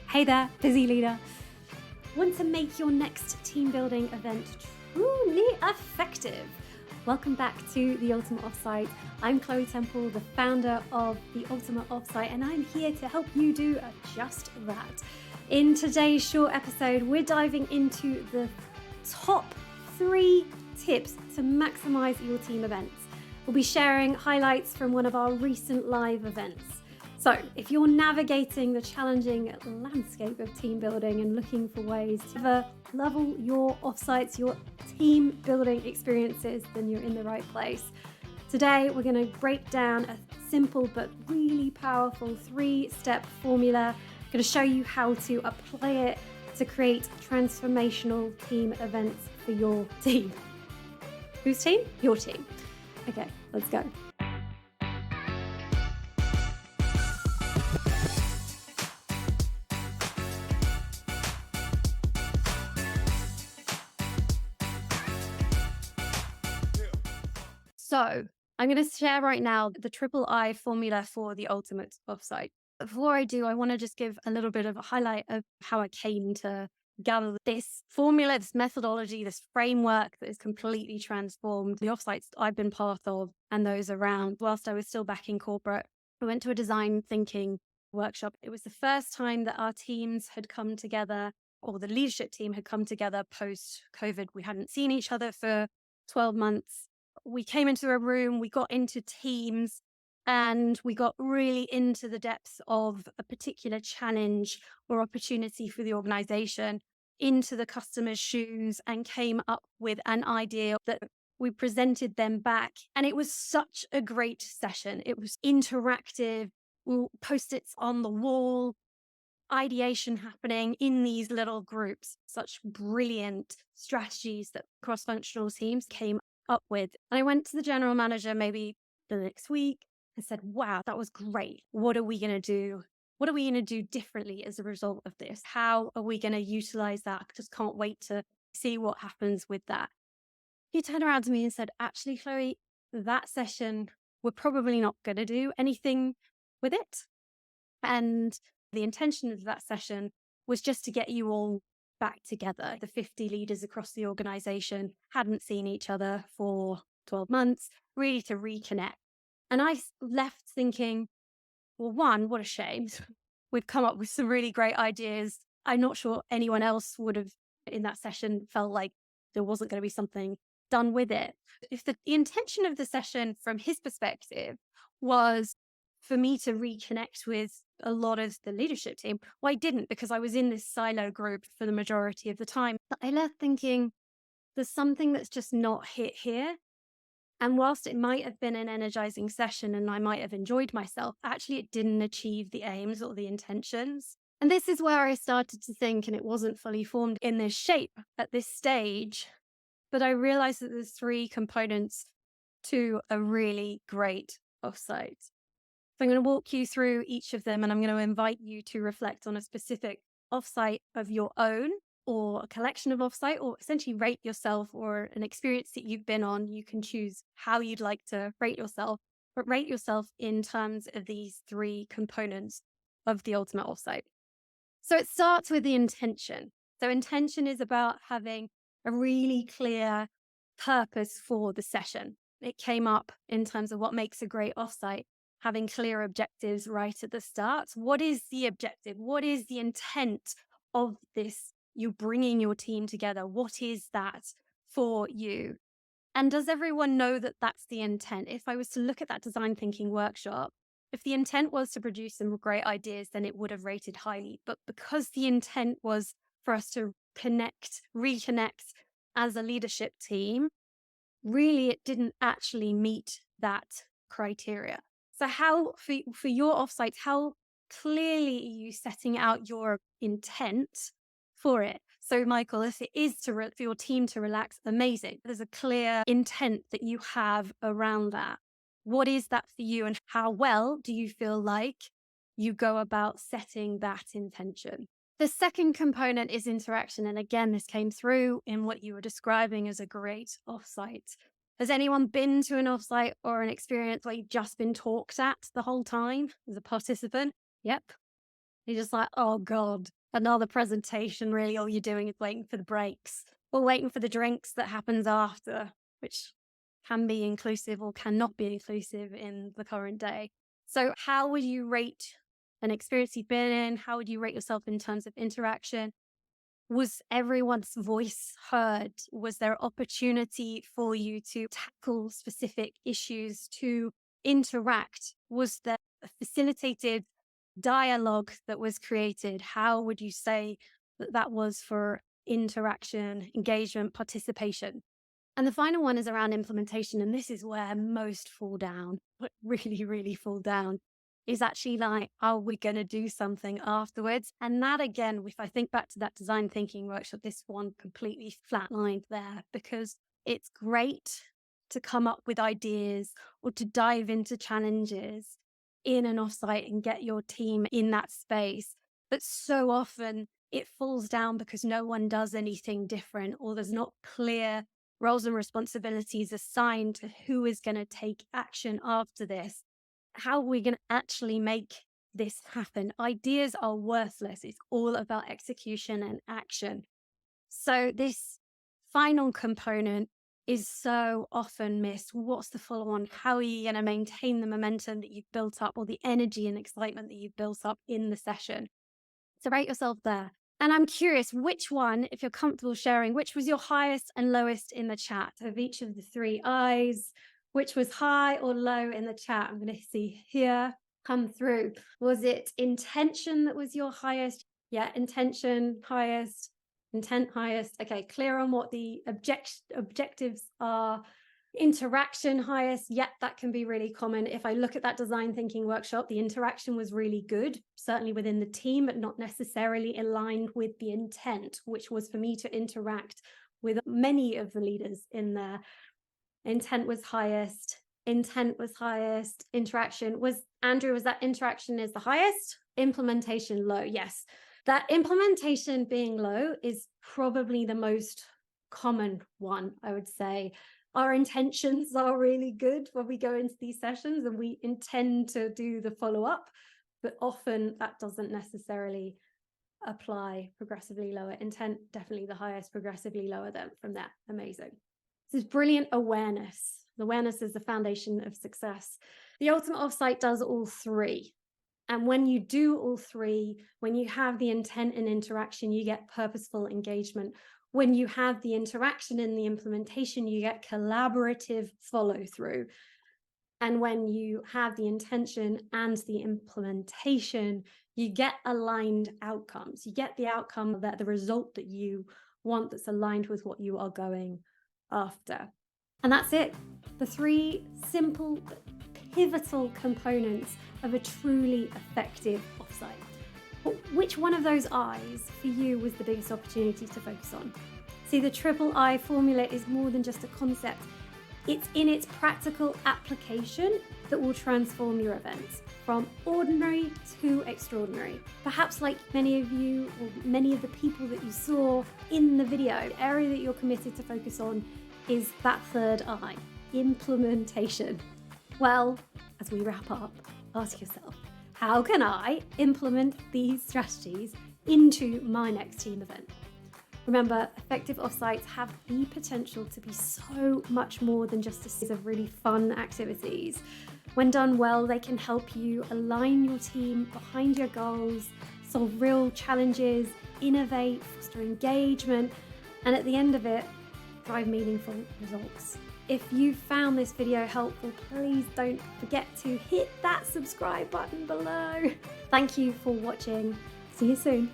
Hey there, busy leader. Want to make your next team building event truly effective? Welcome back to the Ultimate Offsite. I'm Chloe Temple, the founder of the Ultimate Offsite, and I'm here to help you do just that. In today's short episode, we're diving into the top 3 tips to maximize your team events. We'll be sharing highlights from one of our recent live events. So if you're navigating the challenging landscape of team building and looking for ways to level your offsites, your team building experiences, then you're in the right place. Today, we're going to break down a simple but really powerful 3-step formula. I'm going to show you how to apply it to create transformational team events for your team. Whose team? Your team. Okay, let's go. So I'm going to share right now the triple I formula for the ultimate offsite. Before I do, I want to just give a little bit of a highlight of how I came to gather this formula, this methodology, this framework that has completely transformed the offsites I've been part of and those around whilst I was still back in corporate. I went to a design thinking workshop. It was the first time that our teams had come together, or the leadership team had come together post-COVID. We hadn't seen each other for 12 months. We came into a room, we got into teams, and we got really into the depths of a particular challenge or opportunity for the organization, into the customer's shoes, and came up with an idea that we presented them back. And it was such a great session. It was interactive, post-its on the wall, ideation happening in these little groups, such brilliant strategies that cross-functional teams came up with. And I went to the general manager maybe the next week and said, wow, that was great. What are we going to do? What are we going to do differently as a result of this? How are we going to utilize that? I just can't wait to see what happens with that. He turned around to me and said, actually, Chloe, that session, we're probably not going to do anything with it. And the intention of that session was just to get you all back together. The 50 leaders across the organization hadn't seen each other for 12 months, really to reconnect. And I left thinking, well, one, what a shame. We've come up with some really great ideas. I'm not sure anyone else would have in that session felt like there wasn't going to be something done with it. If the intention of the session from his perspective was for me to reconnect with a lot of the leadership team, well, I didn't, because I was in this silo group for the majority of the time. But I left thinking there's something that's just not hit here. And whilst it might have been an energizing session and I might have enjoyed myself, actually it didn't achieve the aims or the intentions. And this is where I started to think, and it wasn't fully formed in this shape at this stage, but I realized that there's 3 components to a really great offsite. So I'm going to walk you through each of them, and I'm going to invite you to reflect on a specific offsite of your own, or a collection of offsite, or essentially rate yourself or an experience that you've been on. You can choose how you'd like to rate yourself, but rate yourself in terms of these 3 components of the ultimate offsite. So it starts with the intention. So intention is about having a really clear purpose for the session. It came up in terms of what makes a great offsite, having clear objectives right at the start. What is the objective? What is the intent of this? You bringing your team together. What is that for you? And does everyone know that that's the intent? If I was to look at that design thinking workshop, if the intent was to produce some great ideas, then it would have rated highly. But because the intent was for us to reconnect as a leadership team, really it didn't actually meet that criteria. So how, for your offsites, how clearly are you setting out your intent for it? So Michael, if it is for your team to relax, amazing. There's a clear intent that you have around that. What is that for you, and how well do you feel like you go about setting that intention? The second component is interaction. And again, this came through in what you were describing as a great offsite. Has anyone been to an offsite or an experience where you've just been talked at the whole time as a participant? Yep. You're just like, oh God, another presentation. Really, all you're doing is waiting for the breaks or waiting for the drinks that happens after, which can be inclusive or cannot be inclusive in the current day. So, how would you rate an experience you've been in? How would you rate yourself in terms of interaction? Was everyone's voice heard? Was there opportunity for you to tackle specific issues, to interact? Was there a facilitated dialogue that was created? How would you say that that was for interaction, engagement, participation? And the final one is around implementation. And this is where most fall down, but really, really fall down, is actually like, are we going to do something afterwards? And that, again, if I think back to that design thinking workshop, this one completely flatlined there, because it's great to come up with ideas or to dive into challenges in an offsite and get your team in that space. But so often it falls down because no one does anything different, or there's not clear roles and responsibilities assigned to who is going to take action after this. How are we going to actually make this happen? Ideas are worthless. It's all about execution and action. So this final component is so often missed. What's the follow on? How are you going to maintain the momentum that you've built up, or the energy and excitement that you've built up in the session? So rate yourself there. And I'm curious, which one, if you're comfortable sharing, which was your highest and lowest in the chat of each of the three I's? Which was high or low in the chat? I'm going to see here come through. Was it intention that was your highest? Yeah, intention highest, intent highest. Okay, clear on what the objectives are. Interaction highest, yet that can be really common. If I look at that design thinking workshop, the interaction was really good, certainly within the team, but not necessarily aligned with the intent, which was for me to interact with many of the leaders in there. Intent was highest. Interaction was, Andrew, was that interaction is the highest? Implementation low, yes. That implementation being low is probably the most common one, I would say. Our intentions are really good when we go into these sessions and we intend to do the follow-up, but often that doesn't necessarily apply. Progressively lower. Intent, definitely the highest, progressively lower than from that. Amazing. This is brilliant awareness. Awareness is the foundation of success. The ultimate offsite does all three. And when you do all three, when you have the intent and interaction, you get purposeful engagement. When you have the interaction and the implementation, you get collaborative follow through. And when you have the intention and the implementation, you get aligned outcomes. You get the outcome, that the result that you want, that's aligned with what you are going after. And that's it. The three simple but pivotal components of a truly effective offsite. Which one of those I's for you was the biggest opportunity to focus on? See, the triple I formula is more than just a concept. It's in its practical application that will transform your events from ordinary to extraordinary. Perhaps like many of you or many of the people that you saw in the video, the area that you're committed to focus on is that third I, implementation. Well, as we wrap up, ask yourself, how can I implement these strategies into my next team event? Remember, effective offsites have the potential to be so much more than just a series of really fun activities. When done well, they can help you align your team behind your goals, solve real challenges, innovate, foster engagement, and at the end of it, drive meaningful results. If you found this video helpful, please don't forget to hit that subscribe button below. Thank you for watching. See you soon.